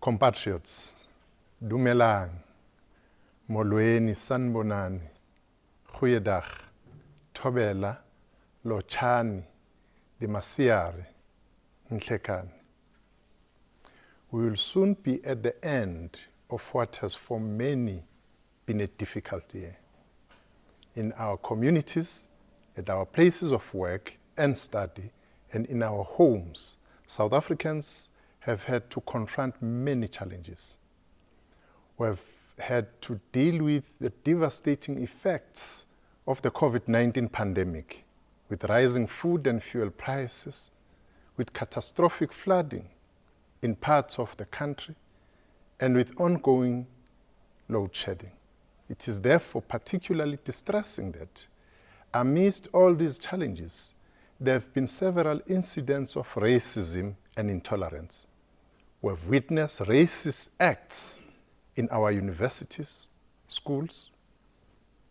Compatriots, dumelang, molweni, sanbonani, goeiedag, thobela, lotshani, dimasiare, nhlekani. We will soon be at the end of what has for many been a difficult year. In our communities, at our places of work and study, and in our homes, South Africans have had to confront many challenges. We have had to deal with the devastating effects of the COVID-19 pandemic, with rising food and fuel prices, with catastrophic flooding in parts of the country, and with ongoing load shedding. It is therefore particularly distressing that amidst all these challenges, there have been several incidents of racism and intolerance. We have witnessed racist acts in our universities, schools,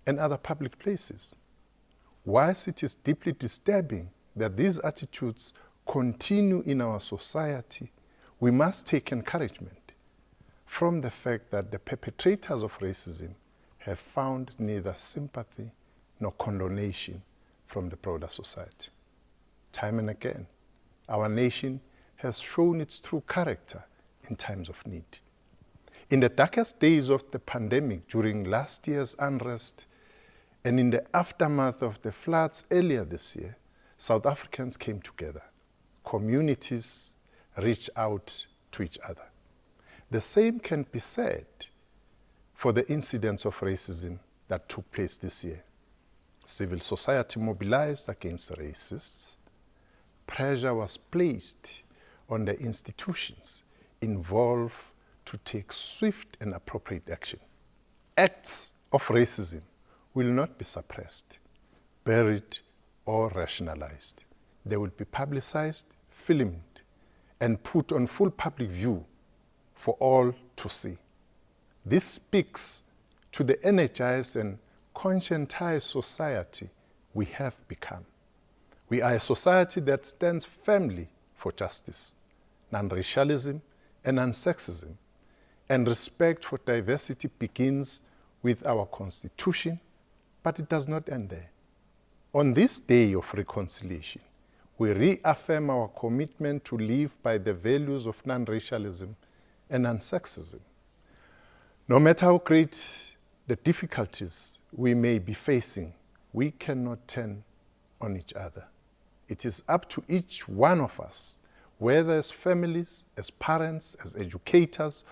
and other public places. Whilst it is deeply disturbing that these attitudes continue in our society, we must take encouragement from the fact that the perpetrators of racism have found neither sympathy nor condonation from the broader society. Time and again, our nation has shown its true character in times of need. In the darkest days of the pandemic, during last year's unrest, and in the aftermath of the floods earlier this year, South Africans came together. Communities reached out to each other. The same can be said for the incidents of racism that took place this year. Civil society mobilized against racists. Pressure was placed on the institutions involved to take swift and appropriate action. Acts of racism will not be suppressed, buried, or rationalized. They will be publicized, filmed, and put on full public view for all to see. This speaks to the energized and conscientized society we have become. We are a society that stands firmly for justice, non-racialism, and non-sexism, and respect for diversity begins with our Constitution, but it does not end there. On this day of reconciliation, we reaffirm our commitment to live by the values of non-racialism and non-sexism. No matter how great the difficulties we may be facing, we cannot turn on each other. It is up to each one of us, whether as families, as parents, as educators,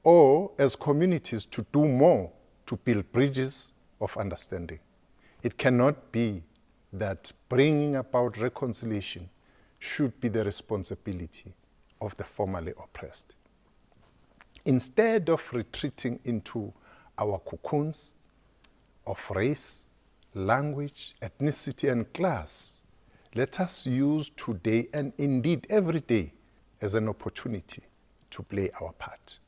or as communities, to do more to build bridges of understanding. It cannot be that bringing about reconciliation should be the responsibility of the formerly oppressed. Instead of retreating into our cocoons of race, language, ethnicity, and class, let us use today and indeed every day as an opportunity to play our part.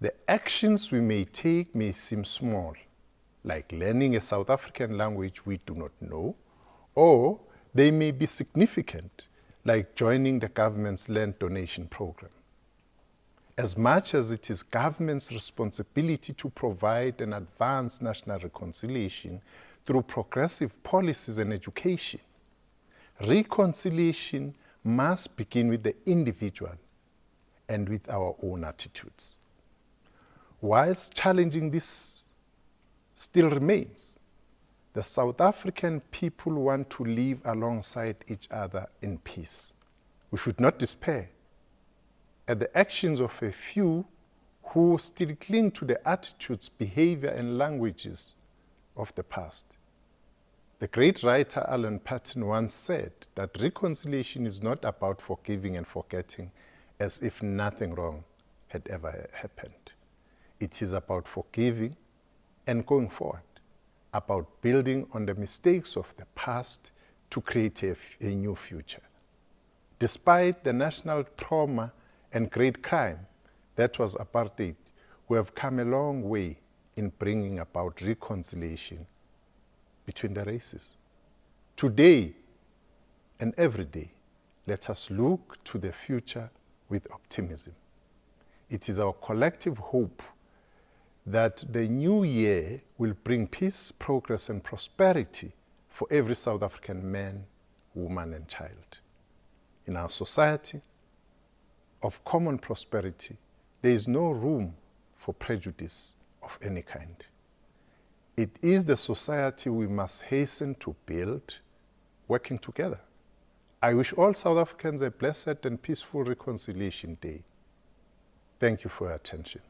The actions we may take may seem small, like learning a South African language we do not know, or they may be significant, like joining the government's land donation program. As much as it is government's responsibility to provide and advance national reconciliation through progressive policies and education, reconciliation must begin with the individual and with our own attitudes. Whilst challenging this still remains, the South African people want to live alongside each other in peace. We should not despair at the actions of a few who still cling to the attitudes, behavior, and languages of the past. The great writer Alan Paton once said that reconciliation is not about forgiving and forgetting as if nothing wrong had ever happened. It is about forgiving and going forward, about building on the mistakes of the past to create a new future. Despite the national trauma and great crime that was apartheid, we have come a long way in bringing about reconciliation between the races. Today and every day, let us look to the future with optimism. It is our collective hope that the new year will bring peace, progress, and prosperity for every South African man, woman, and child. In our society of common prosperity, there is no room for prejudice of any kind. It is the society we must hasten to build, working together. I wish all South Africans a blessed and peaceful Reconciliation Day. Thank you for your attention.